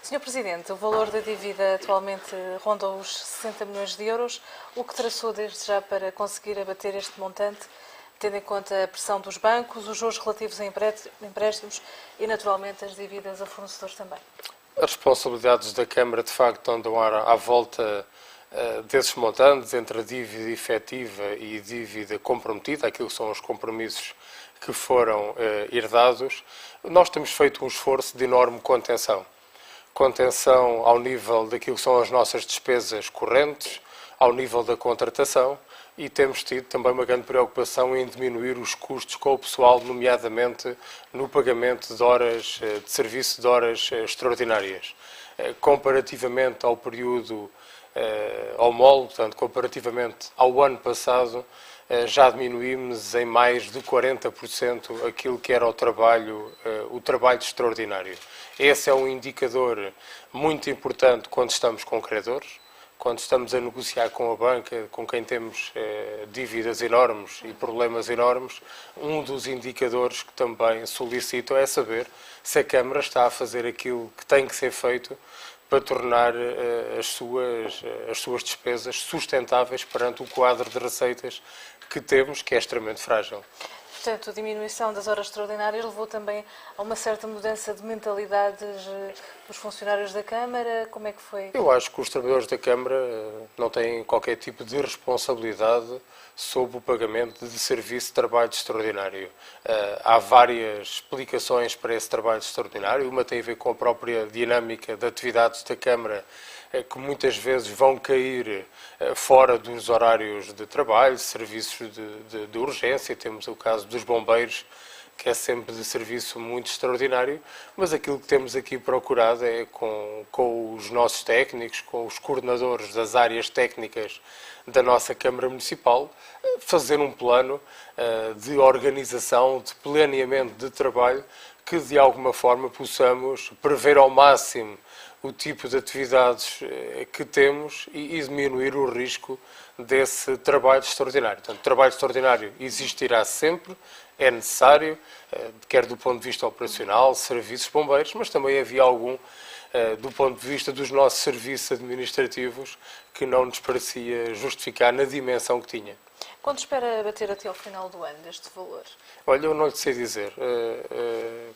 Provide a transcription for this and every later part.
Senhor Presidente, o valor da dívida atualmente ronda os 60 milhões de euros. O que traçou desde já para conseguir abater este montante, tendo em conta a pressão dos bancos, os juros relativos a empréstimos e, naturalmente, as dívidas a fornecedores também? As responsabilidades da Câmara, de facto, andam à volta desses montantes, entre a dívida efetiva e dívida comprometida, aquilo que são os compromissos que foram herdados. Nós temos feito um esforço de enorme contenção. Contenção ao nível daquilo que são as nossas despesas correntes, ao nível da contratação, e temos tido também uma grande preocupação em diminuir os custos com o pessoal, nomeadamente no pagamento de horas de serviço, de horas extraordinárias. Comparativamente ao período homólogo, portanto, comparativamente ao ano passado, já diminuímos em mais de 40% aquilo que era o trabalho extraordinário. Esse é um indicador muito importante quando estamos com credores, quando estamos a negociar com a banca, com quem temos dívidas enormes e problemas enormes. Um dos indicadores que também solicito é saber se a Câmara está a fazer aquilo que tem que ser feito para tornar as suas despesas sustentáveis perante o quadro de receitas que temos, que é extremamente frágil. Portanto, a diminuição das horas extraordinárias levou também a uma certa mudança de mentalidades dos funcionários da Câmara. Como é que foi? Eu acho que os trabalhadores da Câmara não têm qualquer tipo de responsabilidade sobre o pagamento de serviço de trabalho extraordinário. Há várias explicações para esse trabalho extraordinário. Uma tem a ver com a própria dinâmica de atividades da Câmara, que muitas vezes vão cair fora dos horários de trabalho, serviços de urgência. Temos o caso dos bombeiros, que é sempre de serviço muito extraordinário, mas aquilo que temos aqui procurado é, com os nossos técnicos, com os coordenadores das áreas técnicas da nossa Câmara Municipal, fazer um plano de organização, de planeamento de trabalho, que de alguma forma possamos prever ao máximo o tipo de atividades que temos e diminuir o risco desse trabalho extraordinário. Portanto, o trabalho extraordinário existirá sempre, é necessário, quer do ponto de vista operacional, serviços bombeiros, mas também havia algum do ponto de vista dos nossos serviços administrativos que não nos parecia justificar na dimensão que tinha. Quando espera bater até ao final do ano deste valor? Olha, eu não lhe sei dizer,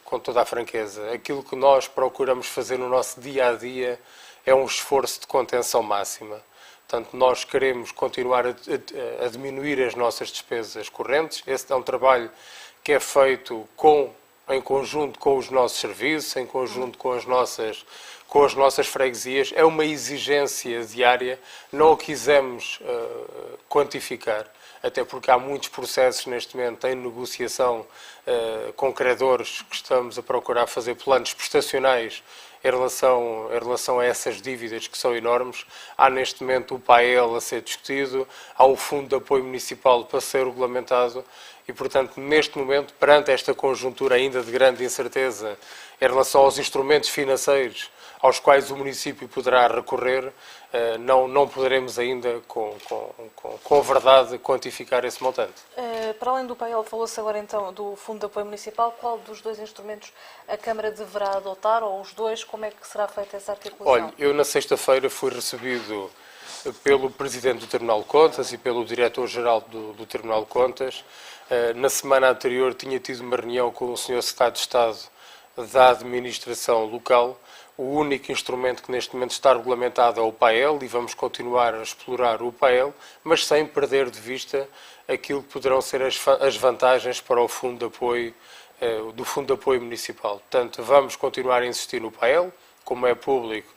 com toda a franqueza. Aquilo que nós procuramos fazer no nosso dia-a-dia é um esforço de contenção máxima. Portanto, nós queremos continuar a diminuir as nossas despesas correntes. Esse é um trabalho que é feito em conjunto com os nossos serviços, em conjunto com as nossas freguesias. É uma exigência diária, não o quisemos quantificar, até porque há muitos processos neste momento em negociação com credores que estamos a procurar fazer planos prestacionais em relação a essas dívidas que são enormes. Há neste momento o PAEL a ser discutido, há o Fundo de Apoio Municipal para ser regulamentado e, portanto, neste momento, perante esta conjuntura ainda de grande incerteza em relação aos instrumentos financeiros aos quais o município poderá recorrer, não poderemos ainda, com verdade, quantificar esse montante. Para além do PAEL, falou-se agora então do Fundo de Apoio Municipal. Qual dos dois instrumentos a Câmara deverá adotar, ou os dois? Como é que será feita essa articulação? Olha, eu na sexta-feira fui recebido pelo Presidente do Tribunal de Contas e pelo Diretor-Geral do Tribunal de Contas. Na semana anterior tinha tido uma reunião com o Sr. Secretário de Estado da Administração Local. O único instrumento que neste momento está regulamentado é o PAEL e vamos continuar a explorar o PAEL, mas sem perder de vista aquilo que poderão ser as vantagens para o Fundo de Apoio, do Fundo de Apoio Municipal. Portanto, vamos continuar a insistir no PAEL, como é público.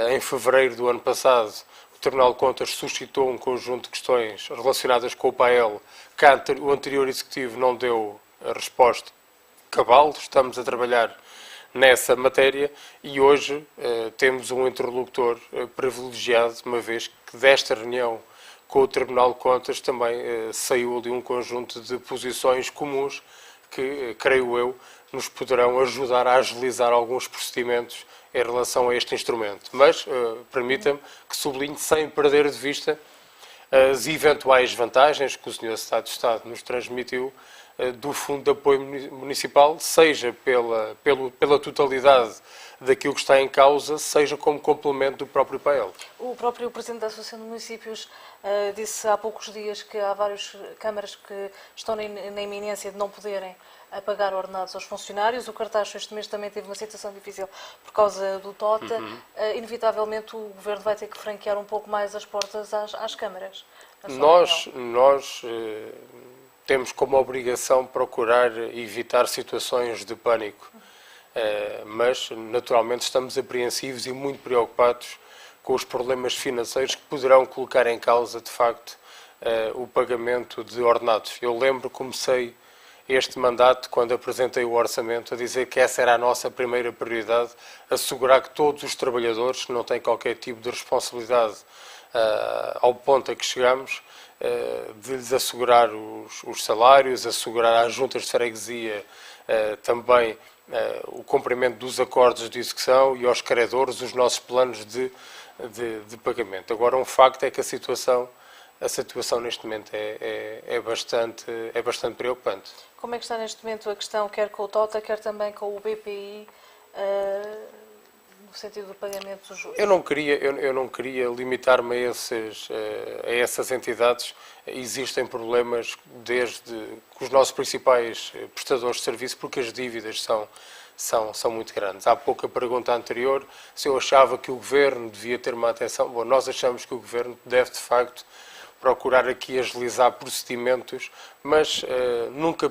Em fevereiro do ano passado, o Tribunal de Contas suscitou um conjunto de questões relacionadas com o PAEL, que o anterior Executivo não deu a resposta cabal. Estamos a trabalhar nessa matéria e hoje temos um interlocutor privilegiado, uma vez que desta reunião com o Tribunal de Contas também saiu ali um conjunto de posições comuns que, creio eu, nos poderão ajudar a agilizar alguns procedimentos em relação a este instrumento. Mas permita-me que sublinhe, sem perder de vista as eventuais vantagens que o Sr. Secretário de Estado nos transmitiu do Fundo de Apoio Municipal, seja pela totalidade daquilo que está em causa, seja como complemento do próprio PAEL. O próprio Presidente da Associação de Municípios disse há poucos dias que há várias câmaras que estão na iminência de não poderem pagar ordenados aos funcionários. O Cartaxo este mês também teve uma situação difícil por causa do TOTA. Inevitavelmente o Governo vai ter que franquear um pouco mais as portas às câmaras. Nós temos como obrigação procurar evitar situações de pânico, mas naturalmente estamos apreensivos e muito preocupados com os problemas financeiros que poderão colocar em causa, de facto, o pagamento de ordenados. Eu lembro, comecei este mandato, quando apresentei o orçamento, a dizer que essa era a nossa primeira prioridade, assegurar que todos os trabalhadores, que não têm qualquer tipo de responsabilidade ao ponto a que chegamos, de lhes assegurar os salários, assegurar às juntas de freguesia também o cumprimento dos acordos de execução e aos credores os nossos planos de pagamento. Agora, um facto é que a situação neste momento é bastante preocupante. Como é que está neste momento a questão, quer com o TOTA, quer também com o BPI, no sentido do pagamento dos juros? Eu não queria limitar-me a essas entidades. Existem problemas desde com os nossos principais prestadores de serviço, porque as dívidas são muito grandes. Há pouco a pergunta anterior, se eu achava que o Governo devia ter uma atenção. Bom, nós achamos que o Governo deve, de facto, procurar aqui agilizar procedimentos, mas nunca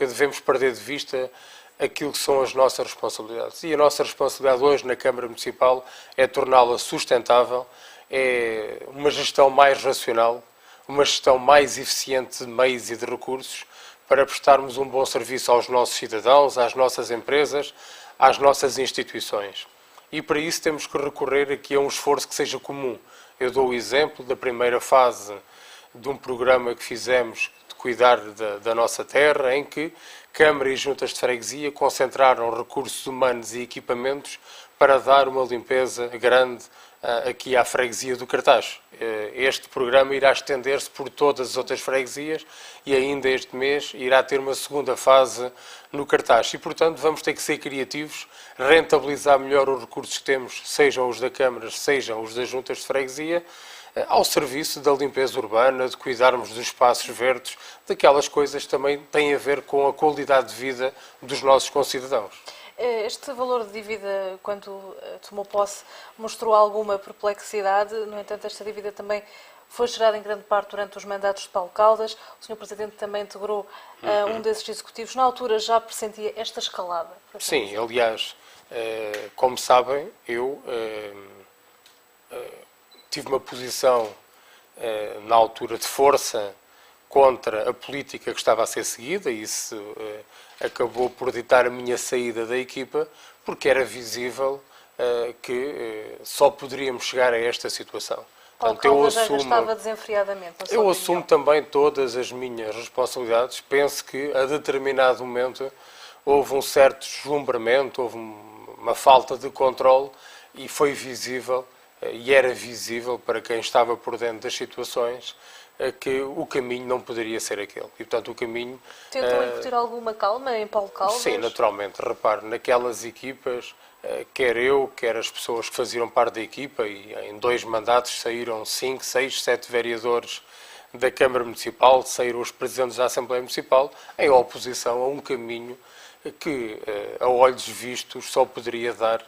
devemos perder de vista aquilo que são as nossas responsabilidades. E a nossa responsabilidade hoje na Câmara Municipal é torná-la sustentável, é uma gestão mais racional, uma gestão mais eficiente de meios e de recursos para prestarmos um bom serviço aos nossos cidadãos, às nossas empresas, às nossas instituições. E para isso temos que recorrer aqui a um esforço que seja comum. Eu dou o exemplo da primeira fase de um programa que fizemos de cuidar da nossa terra, em que Câmara e Juntas de Freguesia concentraram recursos humanos e equipamentos para dar uma limpeza grande aqui à freguesia do Cartaxo. Este programa irá estender-se por todas as outras freguesias e ainda este mês irá ter uma segunda fase no Cartaxo. E, portanto, vamos ter que ser criativos, rentabilizar melhor os recursos que temos, sejam os da Câmara, sejam os das Juntas de Freguesia, ao serviço da limpeza urbana, de cuidarmos dos espaços verdes, daquelas coisas que também têm a ver com a qualidade de vida dos nossos concidadãos. Este valor de dívida, quando tomou posse, mostrou alguma perplexidade. No entanto, esta dívida também foi gerada em grande parte durante os mandatos de Paulo Caldas. O Sr. Presidente também integrou um desses executivos. Na altura já pressentia esta escalada? Sim, aliás, como sabem, eu tive uma posição na altura de força contra a política que estava a ser seguida e isso acabou por ditar a minha saída da equipa, porque era visível que só poderíamos chegar a esta situação. Portanto, eu assumo, já estava desenfreadamente. Eu assumo também todas as minhas responsabilidades. Penso que a determinado momento houve um certo deslumbramento, houve uma falta de controle e foi visível, e era visível para quem estava por dentro das situações, que o caminho não poderia ser aquele. E, portanto, o caminho... Tentou incutir alguma calma em Paulo Caldas? Sim, naturalmente. Repare, naquelas equipas, quer eu, quer as pessoas que faziam parte da equipa, e em 2 mandatos saíram 5, 6, 7 vereadores da Câmara Municipal, saíram os presidentes da Assembleia Municipal, em oposição a um caminho que, a olhos vistos, só poderia dar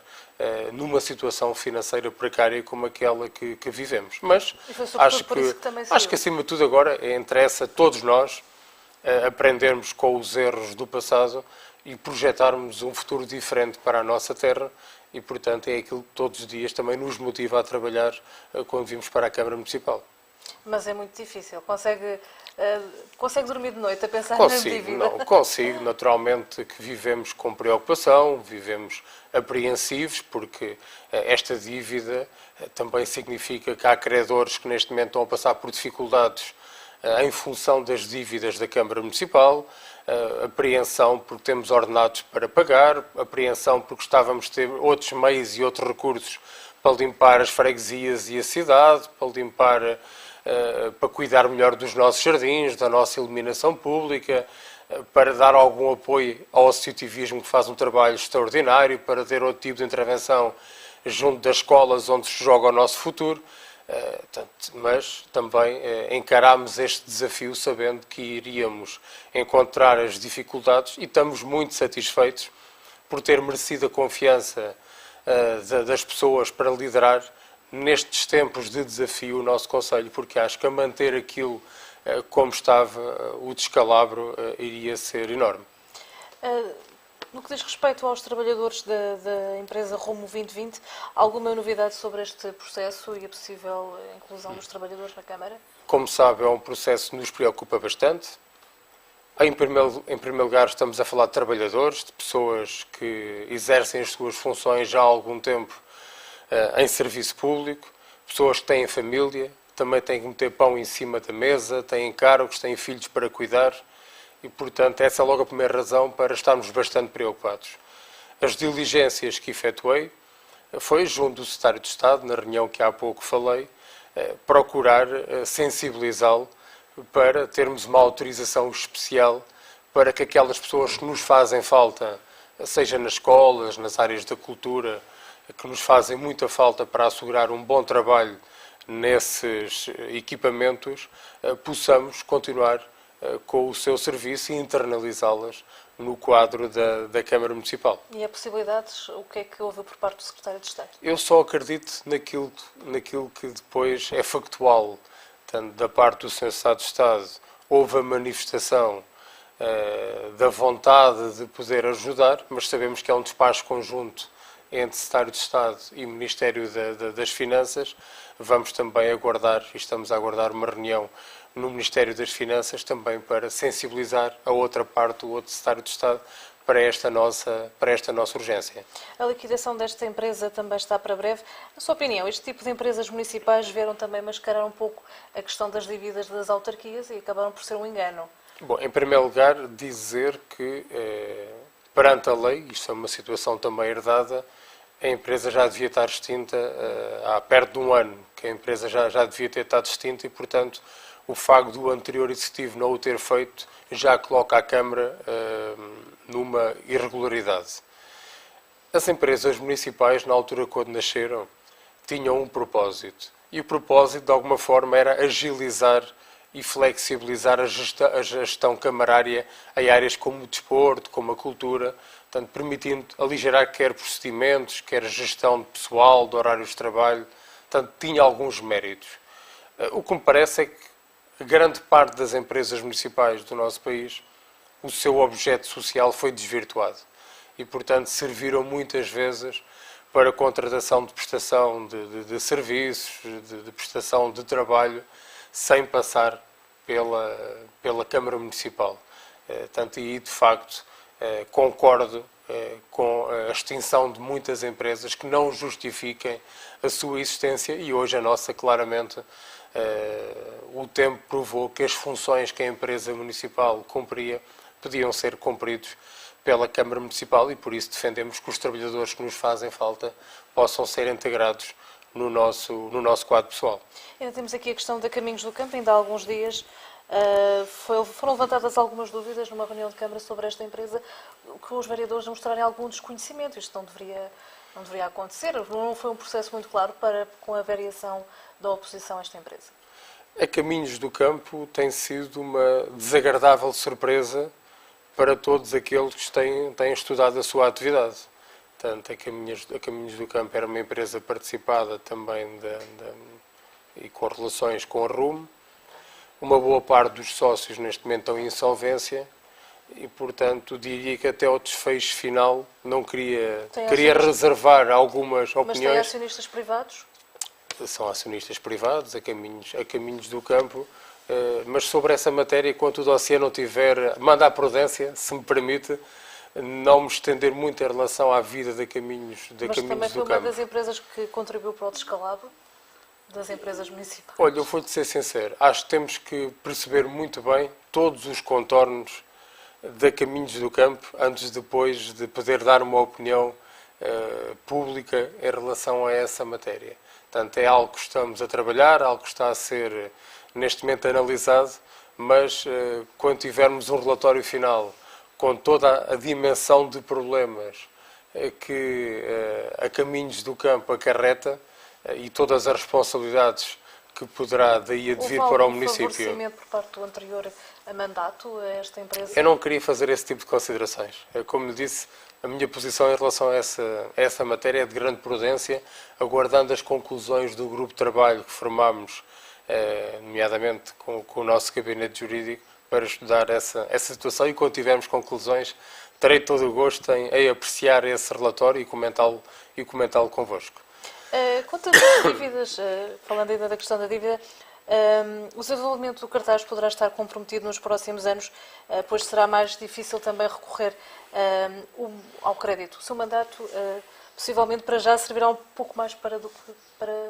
numa situação financeira precária como aquela que vivemos. Mas acho que acima de tudo agora interessa a todos nós aprendermos com os erros do passado e projetarmos um futuro diferente para a nossa terra e, portanto, é aquilo que todos os dias também nos motiva a trabalhar quando vimos para a Câmara Municipal. Mas é muito difícil. Consegue dormir de noite a pensar na dívida? Não, consigo. Naturalmente que vivemos com preocupação, vivemos apreensivos, porque esta dívida também significa que há credores que neste momento estão a passar por dificuldades em função das dívidas da Câmara Municipal, apreensão porque temos ordenados para pagar, apreensão porque estávamos a ter outros meios e outros recursos para limpar as freguesias e a cidade, para limpar... para cuidar melhor dos nossos jardins, da nossa iluminação pública, para dar algum apoio ao associativismo que faz um trabalho extraordinário, para ter outro tipo de intervenção junto das escolas onde se joga o nosso futuro, mas também encarámos este desafio sabendo que iríamos encontrar as dificuldades e estamos muito satisfeitos por ter merecido a confiança das pessoas para liderar nestes tempos de desafio o nosso Conselho, porque acho que a manter aquilo como estava, o descalabro iria ser enorme. No que diz respeito aos trabalhadores da empresa Rumo 2020, alguma novidade sobre este processo e a possível inclusão dos trabalhadores na Câmara? Como sabe, é um processo que nos preocupa bastante. Em primeiro lugar, estamos a falar de trabalhadores, de pessoas que exercem as suas funções já há algum tempo em serviço público, pessoas que têm família, também têm que meter pão em cima da mesa, têm encargos, têm filhos para cuidar e, portanto, essa é logo a primeira razão para estarmos bastante preocupados. As diligências que efetuei foi junto do Secretário de Estado, na reunião que há pouco falei, procurar sensibilizá-lo para termos uma autorização especial para que aquelas pessoas que nos fazem falta, seja nas escolas, nas áreas da cultura, que nos fazem muita falta para assegurar um bom trabalho nesses equipamentos, possamos continuar com o seu serviço e internalizá-las no quadro da Câmara Municipal. E a possibilidades, o que é que houve por parte do Secretário de Estado? Eu só acredito naquilo que depois é factual. Tanto da parte do Sr. Secretário de Estado, houve a manifestação da vontade de poder ajudar, mas sabemos que é um despacho conjunto entre Secretário de Estado e Ministério das Finanças. Vamos também aguardar, e estamos a aguardar uma reunião no Ministério das Finanças também para sensibilizar a outra parte, o outro Secretário de Estado, para esta nossa urgência. A liquidação desta empresa também está para breve. Na sua opinião, este tipo de empresas municipais vieram também mascarar um pouco a questão das dívidas das autarquias e acabaram por ser um engano? Bom, em primeiro lugar, dizer que, perante a lei, isto é uma situação também herdada, a empresa já devia estar extinta há perto de um ano, que a empresa já devia ter estado extinta e, portanto, o facto do anterior executivo não o ter feito já coloca a Câmara numa irregularidade. As empresas municipais, na altura quando nasceram, tinham um propósito. E o propósito, de alguma forma, era agilizar e flexibilizar a gestão camarária em áreas como o desporto, como a cultura, portanto, permitindo aligerar quer procedimentos, quer gestão de pessoal, de horários de trabalho, portanto, tinha alguns méritos. O que me parece é que grande parte das empresas municipais do nosso país, o seu objeto social foi desvirtuado e, portanto, serviram muitas vezes para a contratação de prestação de serviços, de prestação de trabalho, sem passar pela Câmara Municipal. Tanto aí, de facto, concordo com a extinção de muitas empresas que não justifiquem a sua existência e hoje a nossa, claramente, o tempo provou que as funções que a empresa municipal cumpria podiam ser cumpridos pela Câmara Municipal e por isso defendemos que os trabalhadores que nos fazem falta possam ser integrados no nosso quadro pessoal. Ainda temos aqui a questão da Caminhos do Campo. Ainda há alguns dias foram levantadas algumas dúvidas numa reunião de Câmara sobre esta empresa, que os vereadores mostrarem algum desconhecimento. Isto não deveria acontecer. Não foi um processo muito claro com a variação da oposição a esta empresa. A Caminhos do Campo tem sido uma desagradável surpresa para todos aqueles que têm estudado a sua atividade. Portanto, a Caminhos do Campo era uma empresa participada também e com relações com a RUM. Uma boa parte dos sócios neste momento estão em insolvência e, portanto, diria que até ao desfecho final não queria reservar algumas opiniões. Mas tem acionistas privados? São acionistas privados, a caminhos do campo, mas sobre essa matéria, enquanto o dossiê não tiver, manda a prudência, se me permite, não me estender muito em relação à vida da Caminhos do Campo. Mas também foi uma das empresas que contribuiu para o descalabro das empresas municipais. Olha, eu vou-te ser sincero, acho que temos que perceber muito bem todos os contornos da Caminhos do Campo antes depois de poder dar uma opinião pública em relação a essa matéria. Portanto, é algo que estamos a trabalhar, algo que está a ser neste momento analisado, mas quando tivermos um relatório final com toda a dimensão de problemas que a caminhos do campo acarreta e todas as responsabilidades que poderá daí advir para o município. Houve favorecimento por parte do anterior mandato a esta empresa? Eu não queria fazer esse tipo de considerações. Como lhe disse, a minha posição em relação a essa matéria é de grande prudência, aguardando as conclusões do grupo de trabalho que formámos, nomeadamente com o nosso gabinete jurídico, para estudar essa situação, e quando tivermos conclusões, terei todo o gosto em apreciar esse relatório e comentá-lo convosco. Quanto às dívidas, falando ainda da questão da dívida, o desenvolvimento do cartaz poderá estar comprometido nos próximos anos, pois será mais difícil também recorrer ao crédito. O seu mandato, possivelmente para já, servirá um pouco mais para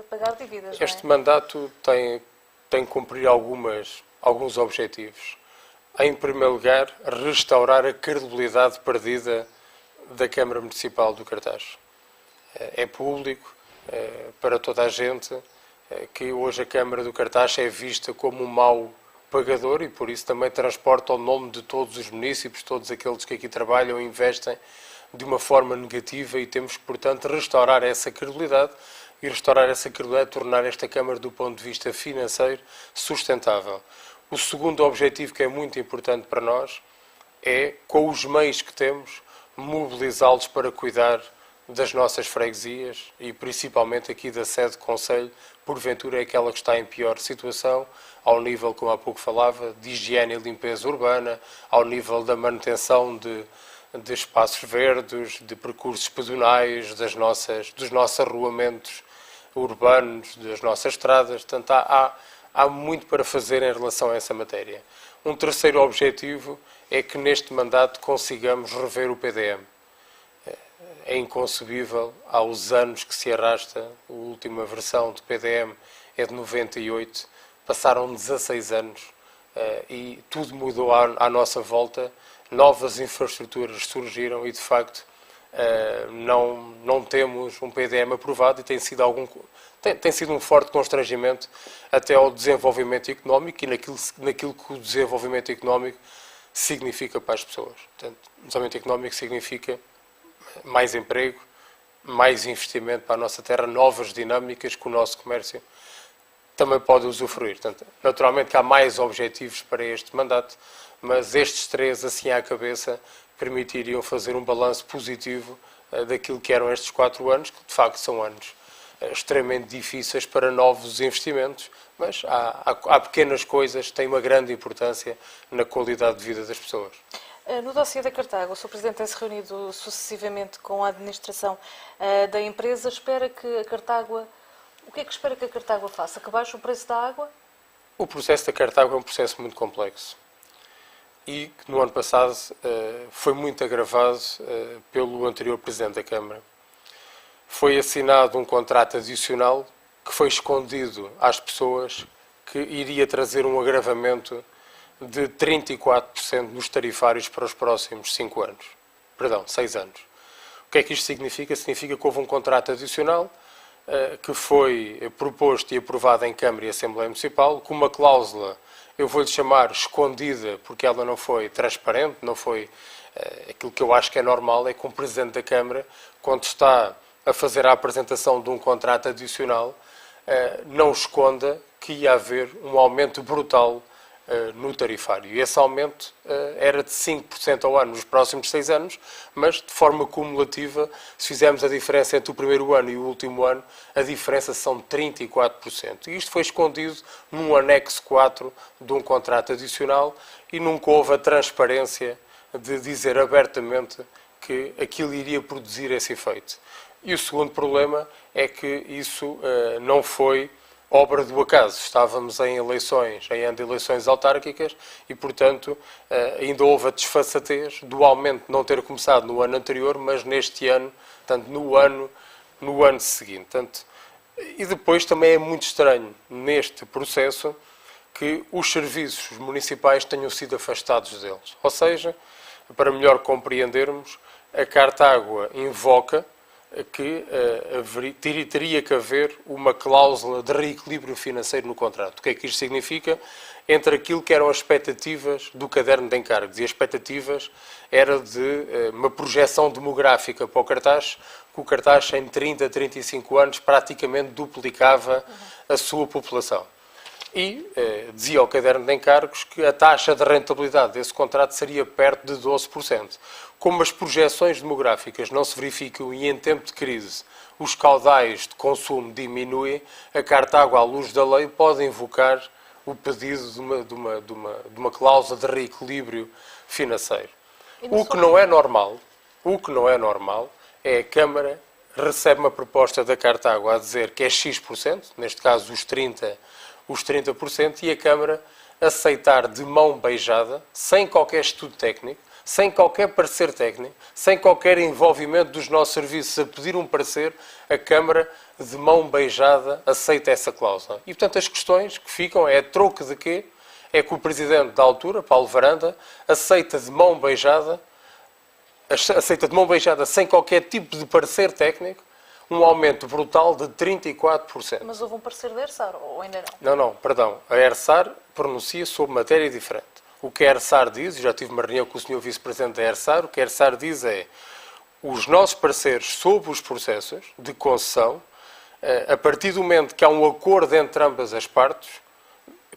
pagar dívidas. Este mandato tem que cumprir alguns objetivos. Em primeiro lugar, restaurar a credibilidade perdida da Câmara Municipal do Cartaz. É público para toda a gente que hoje a Câmara do Cartaz é vista como um mau pagador e por isso também transporta o nome de todos os municípios, todos aqueles que aqui trabalham e investem de uma forma negativa, e temos que, portanto, restaurar essa credibilidade e tornar esta Câmara, do ponto de vista financeiro, sustentável. O segundo objetivo, que é muito importante para nós, é, com os meios que temos, mobilizá-los para cuidar das nossas freguesias e principalmente aqui da sede do Conselho, porventura é aquela que está em pior situação, ao nível, como há pouco falava, de higiene e limpeza urbana, ao nível da manutenção de espaços verdes, de percursos pedonais, dos nossos arruamentos urbanos, das nossas estradas. Portanto, há muito para fazer em relação a essa matéria. Um terceiro objetivo é que neste mandato consigamos rever o PDM. É inconcebível, há os anos que se arrasta, a última versão do PDM é de 98, passaram 16 anos e tudo mudou à nossa volta, novas infraestruturas surgiram e, de facto, não temos um PDM aprovado e tem sido um forte constrangimento até ao desenvolvimento económico e naquilo que o desenvolvimento económico significa para as pessoas. Portanto, o desenvolvimento económico significa mais emprego, mais investimento para a nossa terra, novas dinâmicas que o nosso comércio também pode usufruir. Portanto, naturalmente que há mais objetivos para este mandato, mas estes três, assim à cabeça, permitiriam fazer um balanço positivo daquilo que eram estes 4 anos, que de facto são anos extremamente difíceis para novos investimentos, mas há pequenas coisas que têm uma grande importância na qualidade de vida das pessoas. No dossiê da Cartago, o Sr. Presidente tem-se reunido sucessivamente com a administração da empresa. O que é que espera que a Cartago faça? Que baixe o preço da água? O processo da Cartago é um processo muito complexo e que no ano passado foi muito agravado pelo anterior Presidente da Câmara. Foi assinado um contrato adicional que foi escondido às pessoas, que iria trazer um agravamento de 34% nos tarifários para os próximos 6 anos. O que é que isto significa? Significa que houve um contrato adicional que foi proposto e aprovado em Câmara e Assembleia Municipal, com uma cláusula, eu vou-lhe chamar escondida, porque ela não foi transparente, não foi aquilo que eu acho que é normal, é que um Presidente da Câmara, quando está a fazer a apresentação de um contrato adicional, não esconda que ia haver um aumento brutal no tarifário. E esse aumento era de 5% ao ano nos próximos 6 anos, mas de forma cumulativa, se fizermos a diferença entre o primeiro ano e o último ano, a diferença são 34%. E isto foi escondido num anexo 4 de um contrato adicional e nunca houve a transparência de dizer abertamente que aquilo iria produzir esse efeito. E o segundo problema é que isso não foi obra do acaso. Estávamos em ano de eleições autárquicas e, portanto, ainda houve a desfaçatez do aumento não ter começado no ano anterior, mas neste ano, portanto, no ano seguinte. Portanto, e depois também é muito estranho neste processo que os serviços municipais tenham sido afastados deles. Ou seja, para melhor compreendermos, a Cartago invoca que teria que haver uma cláusula de reequilíbrio financeiro no contrato. O que é que isto significa? Entre aquilo que eram as expectativas do caderno de encargos. E as expectativas era de uma projeção demográfica para o cartaz, que o cartaz em 30, 35 anos praticamente duplicava a sua população. E dizia ao caderno de encargos que a taxa de rentabilidade desse contrato seria perto de 12%. Como as projeções demográficas não se verificam e em tempo de crise os caudais de consumo diminuem, a Cartago, à luz da lei, pode invocar o pedido de uma cláusula de reequilíbrio financeiro. O que não é normal é a Câmara recebe uma proposta da Cartago a dizer que é X%, neste caso os 30%, e a Câmara aceitar de mão beijada, sem qualquer estudo técnico, sem qualquer parecer técnico, sem qualquer envolvimento dos nossos serviços a pedir um parecer, a Câmara de mão beijada aceita essa cláusula. E, portanto, as questões que ficam é a troco de quê? É que o Presidente da altura, Paulo Varanda, aceita de mão beijada, sem qualquer tipo de parecer técnico, um aumento brutal de 34%. Mas houve um parecer da ERSAR, ou ainda não? Não, perdão. A ERSAR pronuncia sobre matéria diferente. O que a ERSAR diz, já tive uma reunião com o Sr. Vice-Presidente da ERSAR, o que a ERSAR diz é os nossos pareceres sobre os processos de concessão, a partir do momento que há um acordo entre ambas as partes,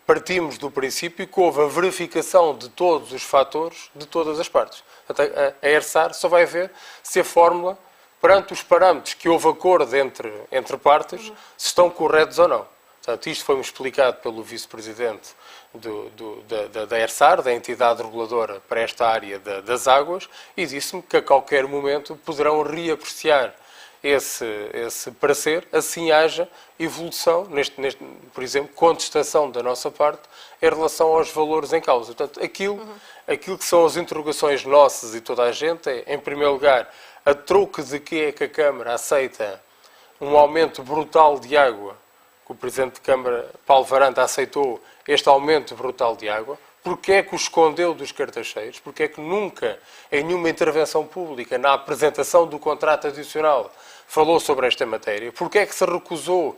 partimos do princípio que houve a verificação de todos os fatores de todas as partes. A ERSAR só vai ver se a fórmula, perante os parâmetros que houve acordo entre partes, se estão corretos ou não. Portanto, isto foi-me explicado pelo Vice-Presidente da ERSAR, da entidade reguladora para esta área das águas, e disse-me que a qualquer momento poderão reapreciar esse parecer, assim haja evolução, por exemplo, contestação da nossa parte em relação aos valores em causa. Portanto, aquilo que são as interrogações nossas e toda a gente é, em primeiro lugar, a troco de que é que a Câmara aceita um aumento brutal de água, que o Presidente de Câmara, Paulo Varanda, aceitou este aumento brutal de água, porque é que o escondeu dos cartacheiros, porque é que nunca, em nenhuma intervenção pública, na apresentação do contrato adicional, falou sobre esta matéria, porque é que se recusou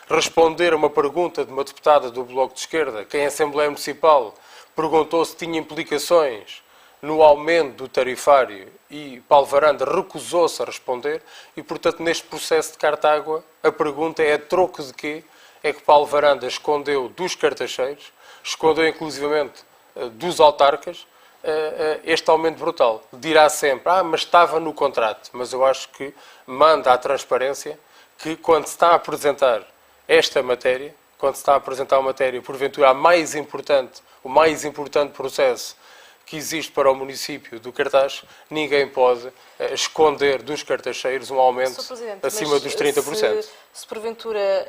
responder a uma pergunta de uma deputada do Bloco de Esquerda, que em Assembleia Municipal perguntou se tinha implicações no aumento do tarifário e Paulo Varanda recusou-se a responder e, portanto, neste processo de Cartágua, a pergunta é a troco de quê é que Paulo Varanda escondeu dos cartacheiros, escondeu inclusivamente dos autarcas, este aumento brutal. Dirá sempre, mas estava no contrato. Mas eu acho que manda à transparência que quando se está a apresentar esta matéria, quando se está a apresentar uma matéria, porventura, o mais importante processo que existe para o município do Cartaz, ninguém pode esconder dos cartacheiros um aumento acima dos 30%. Se porventura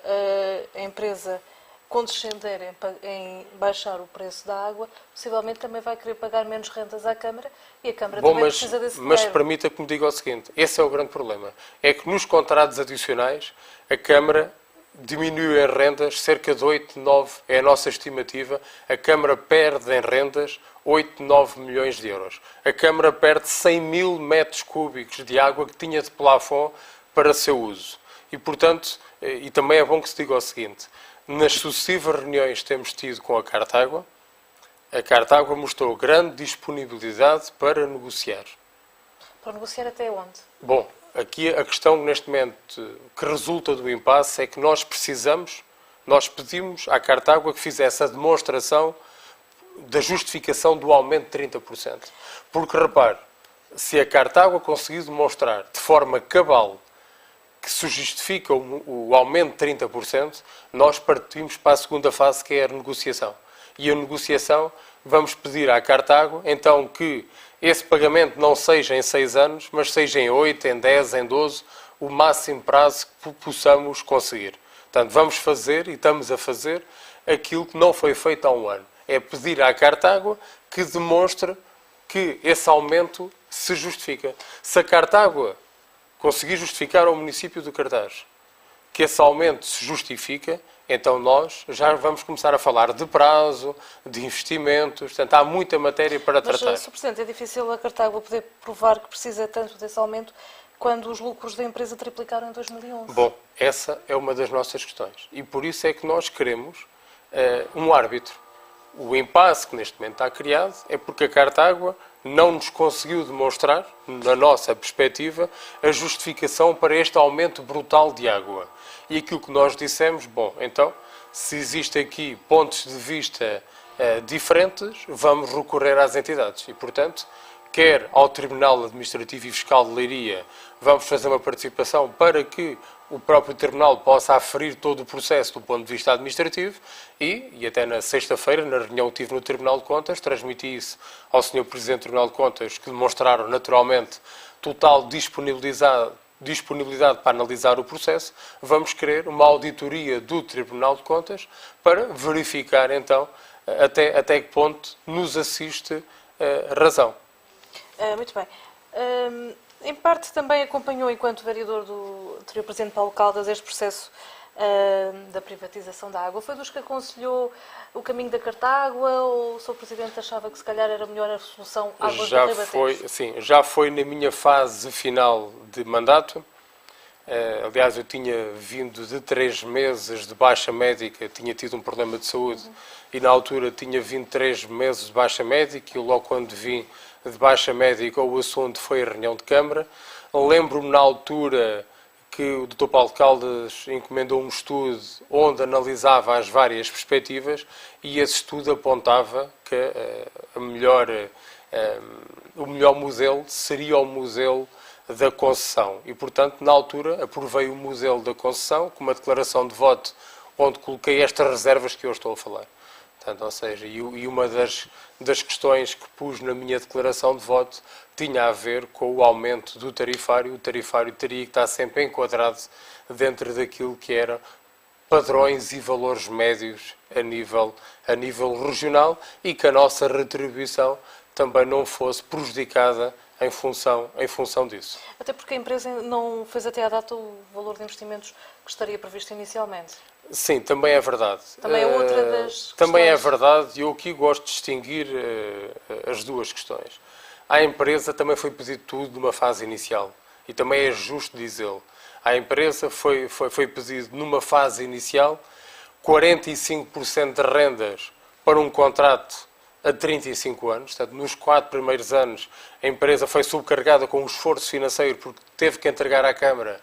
a empresa condescender em baixar o preço da água, possivelmente também vai querer pagar menos rendas à Câmara e a Câmara também precisa desse dinheiro. Mas permita que me diga o seguinte, esse é o grande problema, é que nos contratos adicionais a Câmara diminuiu em rendas cerca de 8, 9, é a nossa estimativa, a Câmara perde em rendas 8, 9 milhões de euros. A Câmara perde 100 mil metros cúbicos de água que tinha de plafond para seu uso. E, portanto, e também é bom que se diga o seguinte, nas sucessivas reuniões que temos tido com a Cartágua mostrou grande disponibilidade para negociar. Para negociar até onde? Bom, aqui a questão neste momento que resulta do impasse é que nós pedimos à Cartágua que fizesse a demonstração da justificação do aumento de 30%. Porque, repare, se a Cartágua conseguir demonstrar de forma cabal que se justifica o aumento de 30%, nós partimos para a segunda fase, que é a negociação. E a negociação, vamos pedir à Cartágua, então, que esse pagamento não seja em 6 anos, mas seja em 8, em 10, em 12, o máximo prazo que possamos conseguir. Portanto, vamos fazer, e estamos a fazer, aquilo que não foi feito há um ano. É pedir à Cartágua que demonstre que esse aumento se justifica. Se a Cartágua conseguir justificar ao município do Cartaz que esse aumento se justifica, então nós já vamos começar a falar de prazo, de investimentos, portanto há muita matéria para tratar. Mas, Sr. Presidente, é difícil a Cartágua poder provar que precisa tanto desse aumento quando os lucros da empresa triplicaram em 2011? Bom, essa é uma das nossas questões. E por isso é que nós queremos um árbitro. O impasse que neste momento está criado é porque a Cartágua não nos conseguiu demonstrar, na nossa perspectiva, a justificação para este aumento brutal de água. E aquilo que nós dissemos, bom, então, se existem aqui pontos de vista diferentes, vamos recorrer às entidades. E, portanto, quer ao Tribunal Administrativo e Fiscal de Leiria, vamos fazer uma participação para que o próprio Tribunal possa aferir todo o processo do ponto de vista administrativo e até na sexta-feira, na reunião que tive no Tribunal de Contas, transmiti isso ao Sr. Presidente do Tribunal de Contas, que demonstraram naturalmente total disponibilidade para analisar o processo. Vamos querer uma auditoria do Tribunal de Contas para verificar então até que ponto nos assiste razão. Muito bem. Em parte também acompanhou, enquanto vereador do anterior Presidente Paulo Caldas, este processo da privatização da água. Foi dos que aconselhou o caminho da Cartágua ou o Sr. Presidente achava que se calhar era melhor a solução Águas do Ribatejo? Já foi na minha fase final de mandato. Aliás, eu tinha vindo de 3 meses de baixa médica, tinha tido um problema de saúde e na altura tinha vindo 3 meses de baixa médica e logo quando vim de baixa médica o assunto foi a reunião de Câmara. Lembro-me na altura que o Dr. Paulo Caldas encomendou um estudo onde analisava as várias perspectivas e esse estudo apontava que o melhor modelo seria o modelo da concessão. E, portanto, na altura, aprovei o modelo da concessão com uma declaração de voto onde coloquei estas reservas que eu estou a falar. Portanto, ou seja, e uma das questões que pus na minha declaração de voto tinha a ver com o aumento do tarifário. O tarifário teria que estar sempre enquadrado dentro daquilo que eram padrões e valores médios a nível regional e que a nossa retribuição também não fosse prejudicada em função disso. Até porque a empresa não fez até à data o valor de investimentos que estaria previsto inicialmente. Sim, também é verdade. Também é outra das questões. Também é verdade e eu aqui gosto de distinguir as duas questões. À empresa também foi pedido tudo numa fase inicial e também é justo dizê-lo. À empresa foi pedido numa fase inicial 45% de rendas para um contrato a 35 anos. Portanto, nos 4 primeiros anos a empresa foi subcarregada com um esforço financeiro porque teve que entregar à Câmara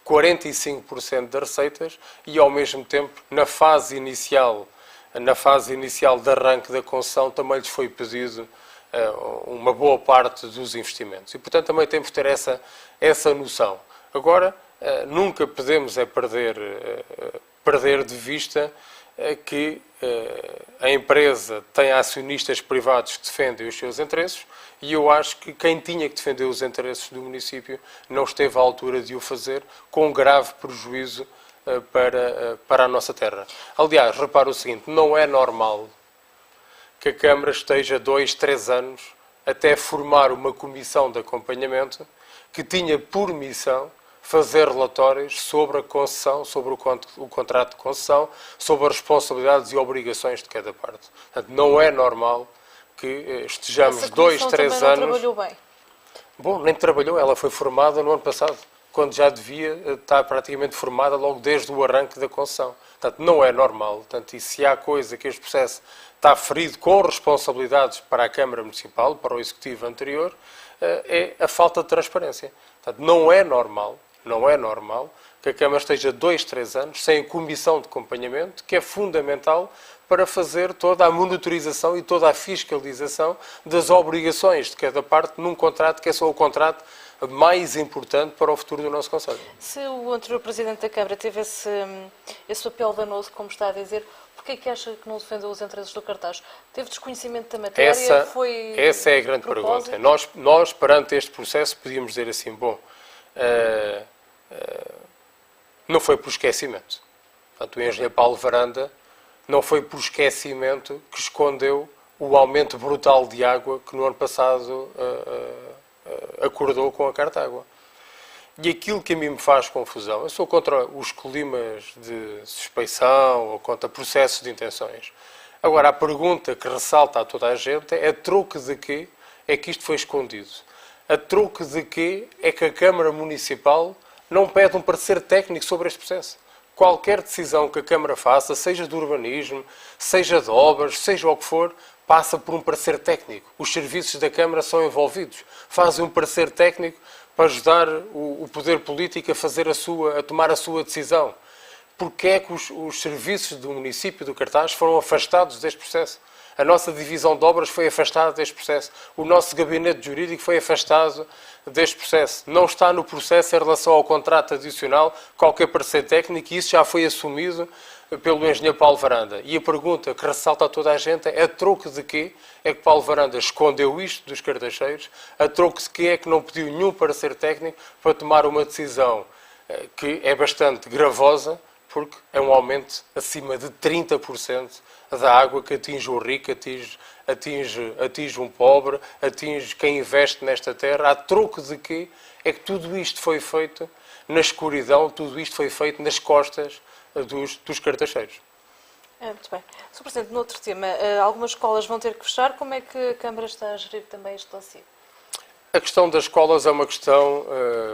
45% das receitas e, ao mesmo tempo, na fase inicial de arranque da concessão, também lhes foi pedido uma boa parte dos investimentos. E, portanto, também temos que ter essa noção. Agora, nunca podemos perder de vista que a empresa tem acionistas privados que defendem os seus interesses e eu acho que quem tinha que defender os interesses do município não esteve à altura de o fazer, com grave prejuízo para a nossa terra. Aliás, repara o seguinte, não é normal que a Câmara esteja 2, 3 anos até formar uma comissão de acompanhamento que tinha por missão fazer relatórios sobre a concessão, sobre o contrato de concessão, sobre as responsabilidades e obrigações de cada parte. Portanto, não é normal que estejamos 2, 3 anos... Não trabalhou bem. Bom, nem trabalhou, ela foi formada no ano passado, quando já devia estar praticamente formada logo desde o arranque da concessão. Portanto, não é normal. Portanto, e se há coisa que este processo está ferido com responsabilidades para a Câmara Municipal, para o Executivo anterior, é a falta de transparência. Portanto, não é normal que a Câmara esteja 2, 3 anos sem comissão de acompanhamento, que é fundamental para fazer toda a monitorização e toda a fiscalização das obrigações de cada parte num contrato que é só o contrato mais importante para o futuro do nosso concelho. Se o anterior Presidente da Câmara teve esse papel danoso, como está a dizer, porquê é que acha que não defendeu os interesses do cartaz? Teve desconhecimento da matéria? Essa é a grande pergunta. Nós, perante este processo, podíamos dizer assim, bom, não foi por esquecimento. Portanto, o engenheiro Paulo Varanda não foi por esquecimento que escondeu o aumento brutal de água que no ano passado acordou com a Cartágua. E aquilo que a mim me faz confusão, eu sou contra os climas de suspeição ou contra processos de intenções. Agora, a pergunta que ressalta a toda a gente é troco de quê é que isto foi escondido? A troco de quê é que a Câmara Municipal não pede um parecer técnico sobre este processo? Qualquer decisão que a Câmara faça, seja de urbanismo, seja de obras, seja o que for, passa por um parecer técnico. Os serviços da Câmara são envolvidos, fazem um parecer técnico para ajudar o poder político a tomar a sua decisão. Porque é que os serviços do município do Cartaz foram afastados deste processo? A nossa divisão de obras foi afastada deste processo. O nosso gabinete jurídico foi afastado deste processo. Não está no processo em relação ao contrato adicional qualquer parecer técnico e isso já foi assumido pelo engenheiro Paulo Varanda. E a pergunta que ressalta a toda a gente é: a troco de quê é que Paulo Varanda escondeu isto dos cardacheiros? A troco de quê é que não pediu nenhum parecer técnico para tomar uma decisão que é bastante gravosa, porque é um aumento acima de 30% da água que atinge o rico, atinge um pobre, atinge quem investe nesta terra. A troco de quê é que tudo isto foi feito na escuridão, tudo isto foi feito nas costas dos cartacheiros? Muito bem. Sr. Presidente, noutro tema, algumas escolas vão ter que fechar. Como é que a Câmara está a gerir também este dossiê? A questão das escolas é uma questão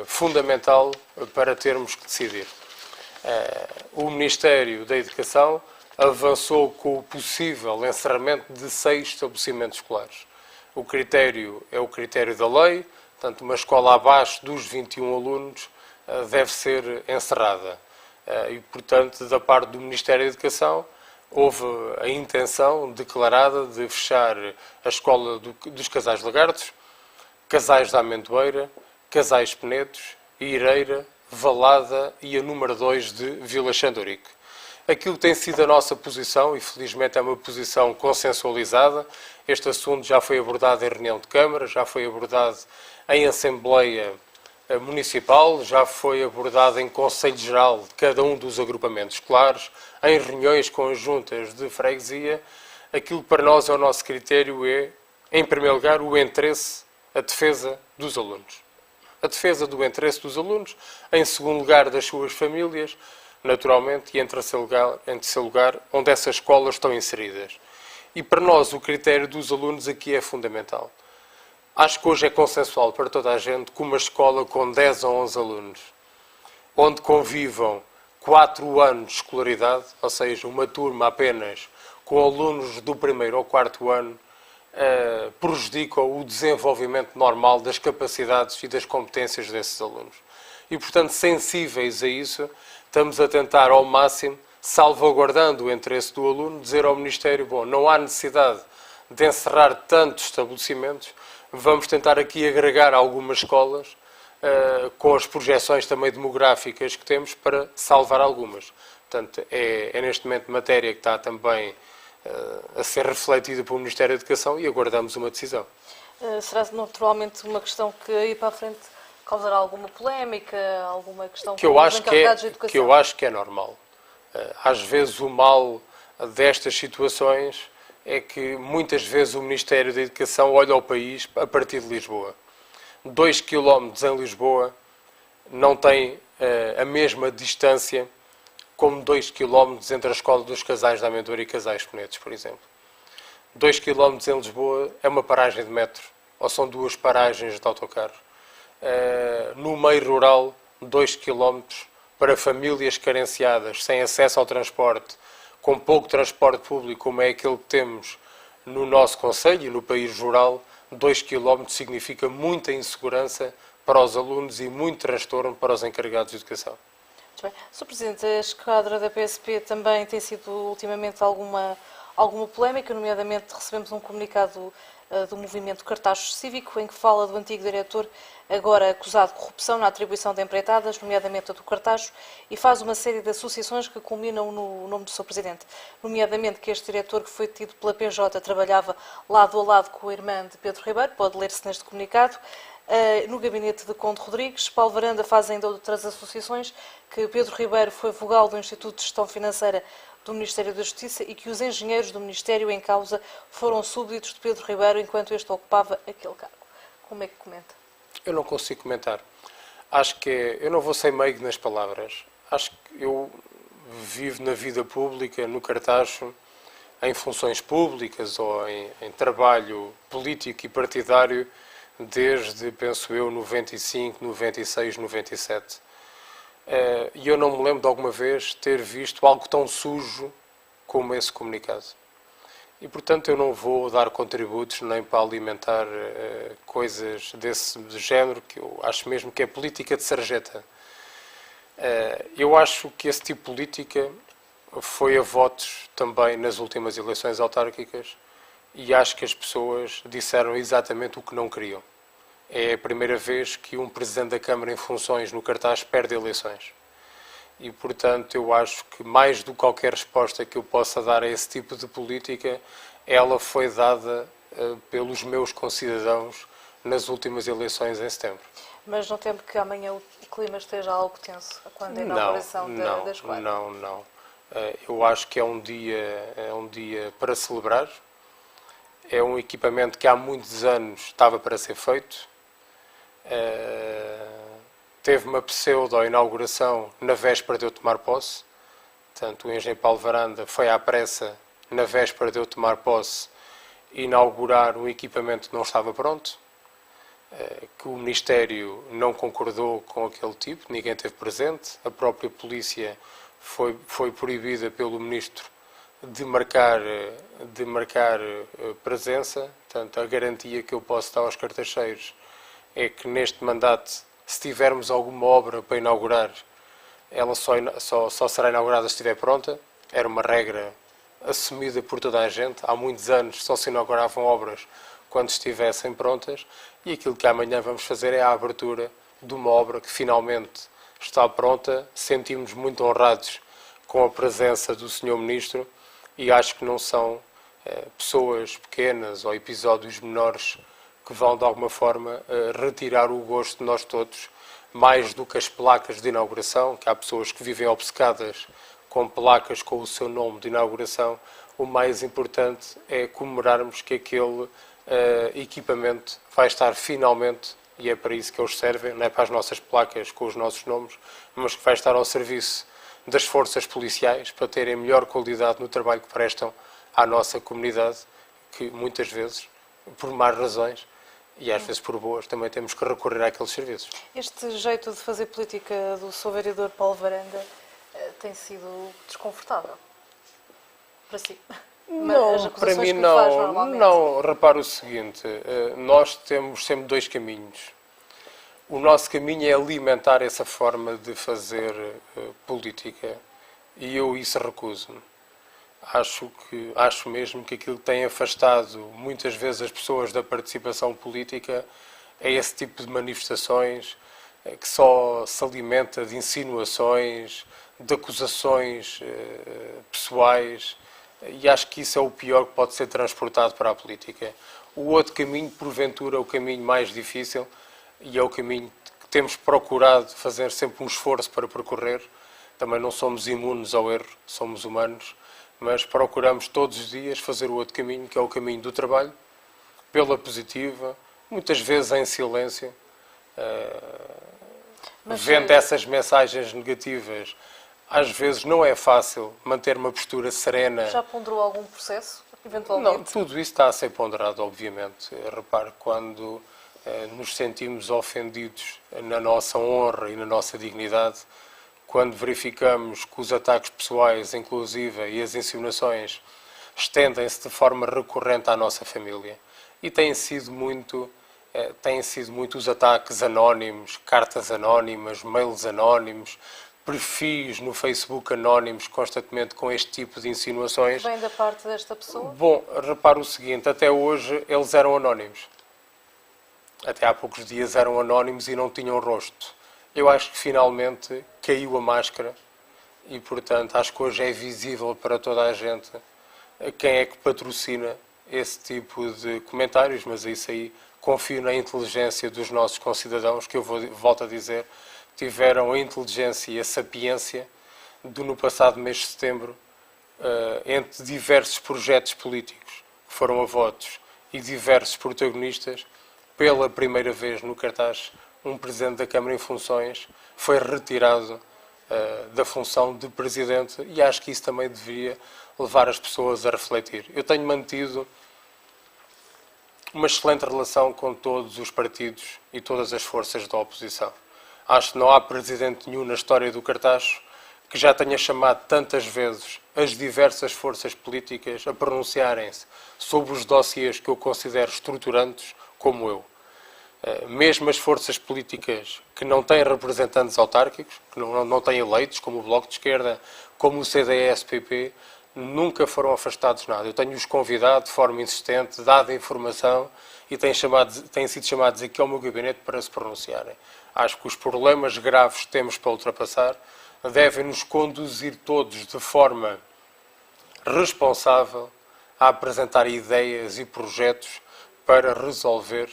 fundamental para termos que decidir. O Ministério da Educação avançou com o possível encerramento de 6 estabelecimentos escolares. O critério é o critério da lei, portanto, uma escola abaixo dos 21 alunos deve ser encerrada. E, portanto, da parte do Ministério da Educação, houve a intenção declarada de fechar a escola dos Casais Lagartos, Casais da Amendoeira, Casais Penedos, Ireira, Valada e a número 2 de Vila Xandorique. Aquilo tem sido a nossa posição, e felizmente é uma posição consensualizada. Este assunto já foi abordado em reunião de Câmara, já foi abordado em Assembleia Municipal, já foi abordado em Conselho Geral de cada um dos agrupamentos escolares, em reuniões conjuntas de freguesia. Aquilo que para nós é o nosso critério é, em primeiro lugar, o interesse, a defesa dos alunos. A defesa do interesse dos alunos, em segundo lugar, das suas famílias, naturalmente, e em terceiro lugar, onde essas escolas estão inseridas. E para nós o critério dos alunos aqui é fundamental. Acho que hoje é consensual para toda a gente que uma escola com 10 ou 11 alunos, onde convivam 4 anos de escolaridade, ou seja, uma turma apenas com alunos do primeiro ou quarto ano, prejudica o desenvolvimento normal das capacidades e das competências desses alunos. E, portanto, sensíveis a isso, estamos a tentar ao máximo, salvaguardando o interesse do aluno, dizer ao Ministério: bom, não há necessidade de encerrar tantos estabelecimentos, vamos tentar aqui agregar algumas escolas, com as projeções também demográficas que temos, para salvar algumas. Portanto, é neste momento matéria que está também a ser refletida pelo Ministério da Educação e aguardamos uma decisão. Será naturalmente uma questão que aí para a frente causará alguma polémica, alguma questão que eu acho que é normal. Às vezes o mal destas situações é que muitas vezes o Ministério da Educação olha ao país a partir de Lisboa. 2 km em Lisboa não tem a mesma distância como 2 km entre a Escola dos Casais da Amendoeira e Casais Penedos, por exemplo. 2 km em Lisboa é uma paragem de metro, ou são 2 paragens de autocarro. No meio rural, 2 km para famílias carenciadas, sem acesso ao transporte, com pouco transporte público, como é aquele que temos no nosso concelho e no país rural, 2 km significa muita insegurança para os alunos e muito transtorno para os encarregados de educação. Muito bem. Sr. Presidente, a esquadra da PSP também tem sido ultimamente alguma polémica, nomeadamente recebemos um comunicado do movimento Cartaz Cívico, em que fala do antigo diretor, agora acusado de corrupção na atribuição de empreitadas, nomeadamente a do Cartacho, e faz uma série de associações que culminam no nome do seu Presidente, nomeadamente que este diretor, que foi detido pela PJ, trabalhava lado a lado com a irmã de Pedro Ribeiro, pode ler-se neste comunicado. No gabinete de Conde Rodrigues, Paulo Varanda faz ainda outras associações, que Pedro Ribeiro foi vogal do Instituto de Gestão Financeira do Ministério da Justiça e que os engenheiros do Ministério em causa foram súbditos de Pedro Ribeiro enquanto este ocupava aquele cargo. Como é que comenta? Eu não consigo comentar. Acho que eu não vou ser meigo nas palavras. Acho que eu vivo na vida pública, no Cartacho, em funções públicas ou em trabalho político e partidário desde, penso eu, 95, 96, 97. E eu não me lembro de alguma vez ter visto algo tão sujo como esse comunicado. E, portanto, eu não vou dar contributos nem para alimentar coisas desse género, que eu acho mesmo que é política de sarjeta. Eu acho que esse tipo de política foi a votos também nas últimas eleições autárquicas e acho que as pessoas disseram exatamente o que não queriam. É a primeira vez que um Presidente da Câmara em funções no cartaz perde eleições. E, portanto, eu acho que mais do que qualquer resposta que eu possa dar a esse tipo de política, ela foi dada pelos meus concidadãos nas últimas eleições em setembro. Mas não temo que amanhã o clima esteja algo tenso, quando a inauguração da esquadra? Não. Eu acho que é um dia para celebrar. É um equipamento que há muitos anos estava para ser feito. Teve uma pseudo-inauguração na véspera de eu tomar posse. Portanto, o engenheiro Paulo Varanda foi à pressa, na véspera de eu tomar posse, inaugurar um equipamento que não estava pronto, que o Ministério não concordou com aquele tipo, ninguém esteve presente, a própria polícia foi proibida pelo Ministro de marcar presença. Portanto, a garantia que eu posso dar aos cartacheiros é que neste mandato, se tivermos alguma obra para inaugurar, ela só será inaugurada se estiver pronta. Era uma regra assumida por toda a gente. Há muitos anos só se inauguravam obras quando estivessem prontas, e aquilo que amanhã vamos fazer é a abertura de uma obra que finalmente está pronta. Sentimos muito honrados com a presença do Sr. Ministro e acho que não são pessoas pequenas ou episódios menores que vão de alguma forma retirar o gosto de nós todos, mais do que as placas de inauguração, que há pessoas que vivem obcecadas com placas com o seu nome de inauguração. O mais importante é comemorarmos que aquele equipamento vai estar finalmente, e é para isso que eles servem, não é para as nossas placas com os nossos nomes, mas que vai estar ao serviço das forças policiais para terem melhor qualidade no trabalho que prestam à nossa comunidade, que muitas vezes, por más razões, e às vezes por boas, também temos que recorrer àqueles serviços. Este jeito de fazer política do Sr. Vereador Paulo Varanda tem sido desconfortável para si? Não, para mim não. Repara o seguinte, nós temos sempre dois caminhos. O nosso caminho é alimentar essa forma de fazer política e eu isso recuso-me. Acho mesmo que aquilo que tem afastado muitas vezes as pessoas da participação política é esse tipo de manifestações que só se alimenta de insinuações, de acusações pessoais, e acho que isso é o pior que pode ser transportado para a política. O outro caminho, porventura, é o caminho mais difícil e é o caminho que temos procurado fazer sempre um esforço para percorrer. Também não somos imunes ao erro, somos humanos, mas procuramos todos os dias fazer o outro caminho, que é o caminho do trabalho, pela positiva, muitas vezes em silêncio, vendo essas mensagens negativas. Às vezes não é fácil manter uma postura serena. Já ponderou algum processo, eventualmente? Não, tudo isso está a ser ponderado, obviamente. Repare, quando nos sentimos ofendidos na nossa honra e na nossa dignidade, quando verificamos que os ataques pessoais, inclusive, e as insinuações estendem-se de forma recorrente à nossa família. E têm sido muito os ataques anónimos, cartas anónimas, mails anónimos, perfis no Facebook anónimos, constantemente com este tipo de insinuações. Vem da parte desta pessoa? Bom, repara o seguinte, até hoje eles eram anónimos. Até há poucos dias eram anónimos e não tinham rosto. Eu acho que finalmente caiu a máscara e, portanto, acho que hoje é visível para toda a gente quem é que patrocina esse tipo de comentários, mas isso aí confio na inteligência dos nossos concidadãos, que eu volto a dizer, tiveram a inteligência e a sapiência de, no passado mês de setembro, entre diversos projetos políticos que foram a votos e diversos protagonistas, pela primeira vez no cartaz, um Presidente da Câmara em funções foi retirado da função de Presidente, e acho que isso também deveria levar as pessoas a refletir. Eu tenho mantido uma excelente relação com todos os partidos e todas as forças da oposição. Acho que não há presidente nenhum na história do Cartaxo que já tenha chamado tantas vezes as diversas forças políticas a pronunciarem-se sobre os dossiês que eu considero estruturantes como eu. Mesmo as forças políticas que não têm representantes autárquicos, que não têm eleitos, como o Bloco de Esquerda, como o CDS-PP, nunca foram afastados nada. Eu tenho-os convidado de forma insistente, dado informação, e têm sido chamados aqui ao meu gabinete para se pronunciarem. Acho que os problemas graves que temos para ultrapassar devem nos conduzir todos de forma responsável a apresentar ideias e projetos para resolver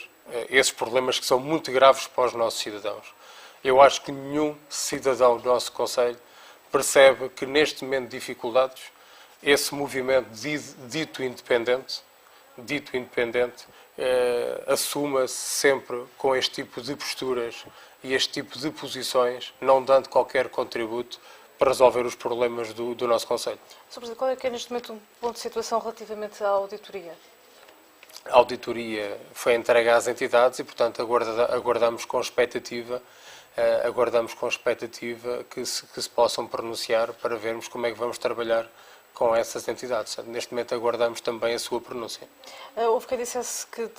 esses problemas que são muito graves para os nossos cidadãos. Eu acho que nenhum cidadão do nosso Conselho percebe que neste momento de dificuldades esse movimento dito independente assuma-se sempre com este tipo de posturas e este tipo de posições, não dando qualquer contributo para resolver os problemas do nosso Conselho. Sr. Presidente, qual é que é neste momento um ponto de situação relativamente à auditoria? A auditoria foi entregue às entidades e, portanto, aguardamos com expectativa que se possam pronunciar para vermos como é que vamos trabalhar com essas entidades. Neste momento aguardamos também a sua pronúncia. Houve quem dissesse que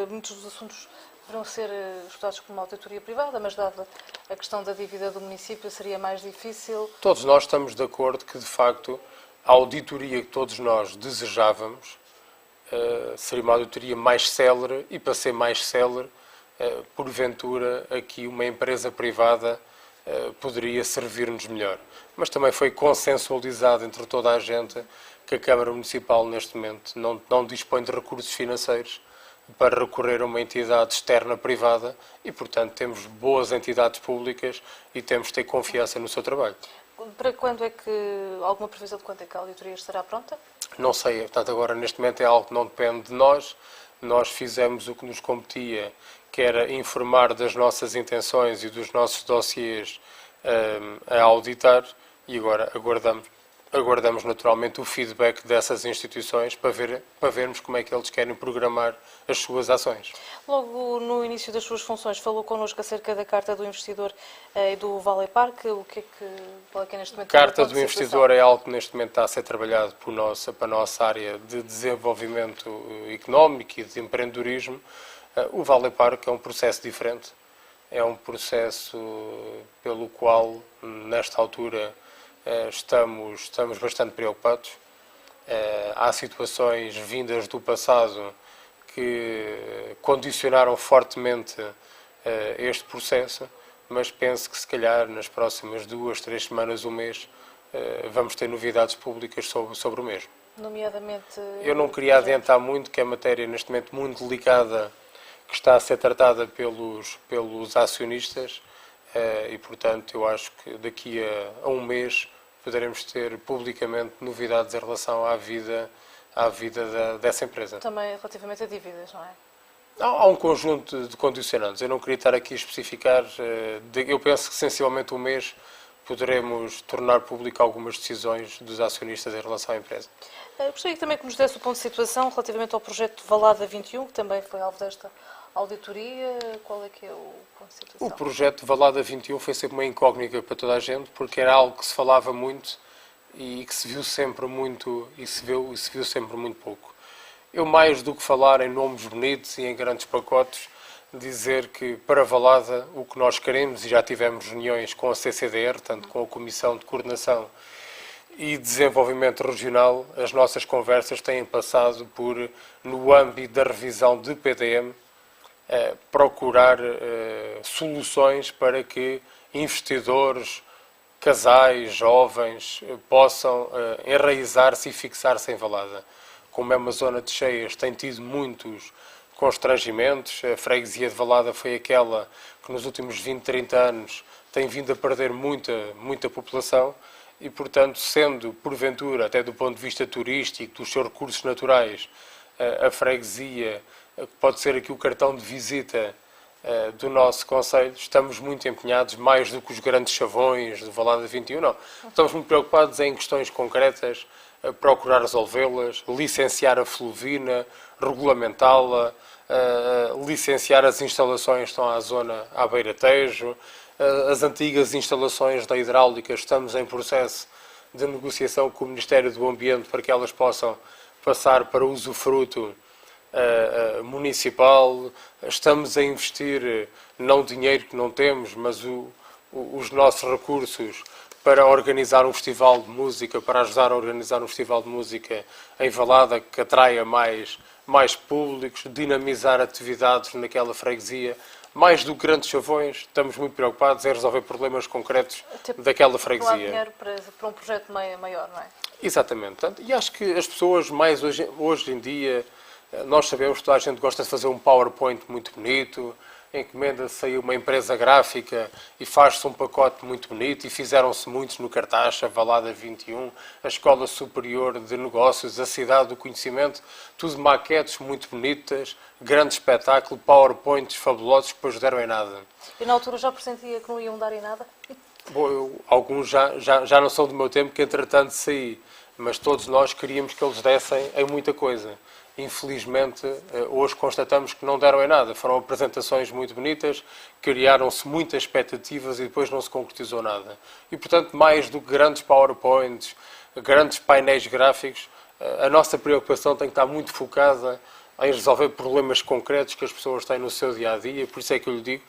muitos dos assuntos deverão ser estudados por uma auditoria privada, mas dada a questão da dívida do município seria mais difícil. Todos nós estamos de acordo que, de facto, a auditoria que todos nós desejávamos seria uma auditoria mais célere e, para ser mais célere, porventura, aqui uma empresa privada poderia servir-nos melhor. Mas também foi consensualizado entre toda a gente que a Câmara Municipal, neste momento, não dispõe de recursos financeiros para recorrer a uma entidade externa privada e, portanto, temos boas entidades públicas e temos de ter confiança no seu trabalho. Para quando é que, alguma previsão de quando é que a auditoria estará pronta? Não sei, portanto, agora neste momento é algo que não depende de nós. Nós fizemos o que nos competia, que era informar das nossas intenções e dos nossos dossiês a auditar, e agora aguardamos naturalmente o feedback dessas instituições para vermos como é que eles querem programar as suas ações. Logo no início das suas funções falou connosco acerca da Carta do Investidor e do Valley Park. Qual é que é neste momento? A Carta do Investidor é algo que neste momento está a ser trabalhado para a nossa área de desenvolvimento económico e de empreendedorismo. O Valley Park é um processo diferente. É um processo pelo qual, nesta altura, estamos bastante preocupados. Há situações vindas do passado que condicionaram fortemente este processo, mas penso que se calhar nas próximas 2, 3 semanas, um mês, vamos ter novidades públicas sobre o mesmo. Nomeadamente... Eu não queria adiantar muito, que é matéria neste momento muito delicada, que está a ser tratada pelos acionistas e, portanto, eu acho que daqui a um mês poderemos ter publicamente novidades em relação à vida dessa empresa. Também relativamente a dívidas, não é? Há um conjunto de condicionantes. Eu não queria estar aqui a especificar. Eu penso que, sensivelmente, um mês poderemos tornar público algumas decisões dos acionistas em relação à empresa. Gostaria também que nos desse o ponto de situação relativamente ao projeto Valada 21, que também foi alvo desta auditoria. Qual é que é o ponto de situação? O projeto Valada 21 foi sempre uma incógnita para toda a gente, porque era algo que se falava muito e que se viu sempre muito e se viu sempre muito pouco. Eu, mais do que falar em nomes bonitos e em grandes pacotes, dizer que para Valada o que nós queremos, e já tivemos reuniões com a CCDR, tanto com a Comissão de Coordenação e Desenvolvimento Regional, as nossas conversas têm passado por, no âmbito da revisão de PDM, procurar soluções para que investidores, casais, jovens, possam enraizar-se e fixar-se em Valada. Como é uma zona de cheias, tem tido muitos constrangimentos. A freguesia de Valada foi aquela que nos últimos 20, 30 anos tem vindo a perder muita população e, portanto, sendo, porventura, até do ponto de vista turístico, dos seus recursos naturais, a freguesia pode ser aqui o cartão de visita do nosso Conselho, estamos muito empenhados, mais do que os grandes chavões do Valada 21, não. Estamos muito preocupados em questões concretas, procurar resolvê-las, licenciar a Fluvina, regulamentá-la, licenciar as instalações que estão à zona à beira-tejo, as antigas instalações da hidráulica, estamos em processo de negociação com o Ministério do Ambiente para que elas possam passar para usufruto municipal. Estamos a investir, não dinheiro que não temos, mas os nossos recursos para organizar um festival de música, para ajudar a organizar um festival de música em Valada que atraia mais públicos, dinamizar atividades naquela freguesia. Mais do que grandes chavões, estamos muito preocupados em resolver problemas concretos daquela freguesia. Não há dinheiro para um projeto maior, não é? Exatamente. E acho que as pessoas mais hoje em dia, nós sabemos que toda a gente gosta de fazer um PowerPoint muito bonito, encomenda-se aí uma empresa gráfica e faz-se um pacote muito bonito, e fizeram-se muitos no cartaz, a Valada 21, a Escola Superior de Negócios, a Cidade do Conhecimento, tudo maquetes muito bonitas, grande espetáculo, PowerPoints fabulosos que depois deram em nada. E na altura já pressentia que não iam dar em nada? Bom, alguns já não são do meu tempo, que entretanto saí, mas todos nós queríamos que eles dessem em muita coisa. Infelizmente, hoje constatamos que não deram em nada. Foram apresentações muito bonitas, criaram-se muitas expectativas e depois não se concretizou nada. E, portanto, mais do que grandes PowerPoints, grandes painéis gráficos, a nossa preocupação tem que estar muito focada em resolver problemas concretos que as pessoas têm no seu dia-a-dia. Por isso é que eu lhe digo,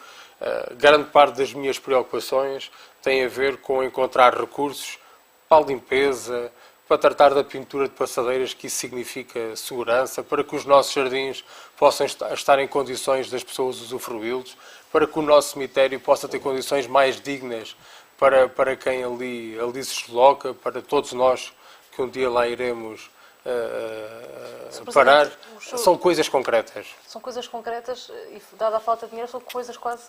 grande parte das minhas preocupações tem a ver com encontrar recursos para a limpeza, para tratar da pintura de passadeiras, que isso significa segurança, para que os nossos jardins possam estar em condições das pessoas usufruí-los, para que o nosso cemitério possa ter condições mais dignas para quem ali se desloca, para todos nós que um dia lá iremos parar. São coisas concretas. São coisas concretas e, dada a falta de dinheiro, são coisas quase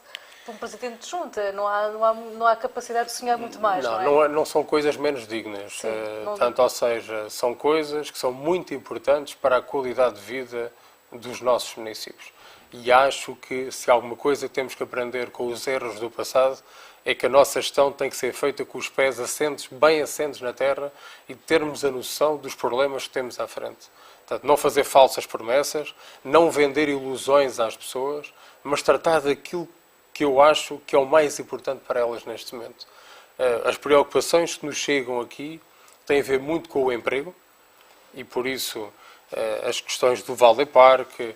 de um presidente de junta. Não há capacidade de sonhar muito mais, não é? Não são coisas menos dignas. Sim, Ou seja, são coisas que são muito importantes para a qualidade de vida dos nossos municípios. E acho que se há alguma coisa que temos que aprender com os erros do passado, é que a nossa gestão tem que ser feita com os pés bem assentes na terra, e termos a noção dos problemas que temos à frente. Portanto, não fazer falsas promessas, não vender ilusões às pessoas, mas tratar daquilo que eu acho que é o mais importante para elas neste momento. As preocupações que nos chegam aqui têm a ver muito com o emprego, e por isso as questões do Vale Parque,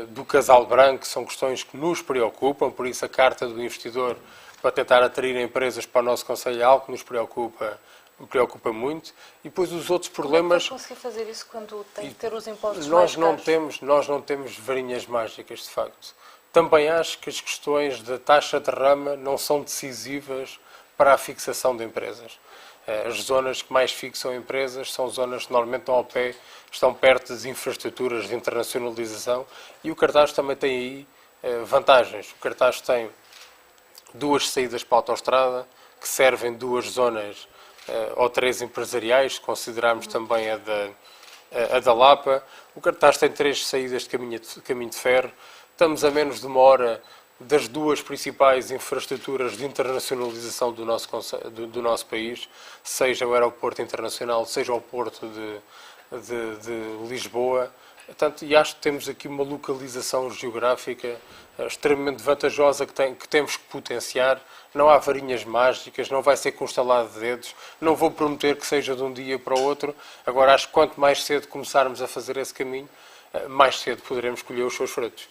do Casal Branco, são questões que nos preocupam. Por isso a Carta do Investidor, para tentar atrair empresas para o nosso concelho, é algo que nos preocupa muito. E depois os outros problemas... Como é que conseguir fazer isso quando tem que ter os impostos nós mais caros? Nós não temos varinhas mágicas, de facto. Também acho que as questões da taxa de derrama não são decisivas para a fixação de empresas. As zonas que mais fixam empresas são zonas que normalmente estão perto das infraestruturas de internacionalização, e o cartaz também tem aí vantagens. O cartaz tem 2 saídas para a autoestrada, que servem 2 zonas ou 3 empresariais, se considerarmos também a da Lapa. O cartaz tem 3 saídas de caminho de ferro. Estamos a menos de 1 hora das 2 principais infraestruturas de internacionalização do nosso país, seja o aeroporto internacional, seja o porto de Lisboa. Portanto, e acho que temos aqui uma localização geográfica extremamente vantajosa que temos que potenciar. Não há varinhas mágicas, não vai ser com um estalar de dedos, não vou prometer que seja de um dia para o outro. Agora, acho que quanto mais cedo começarmos a fazer esse caminho, mais cedo poderemos colher os seus frutos.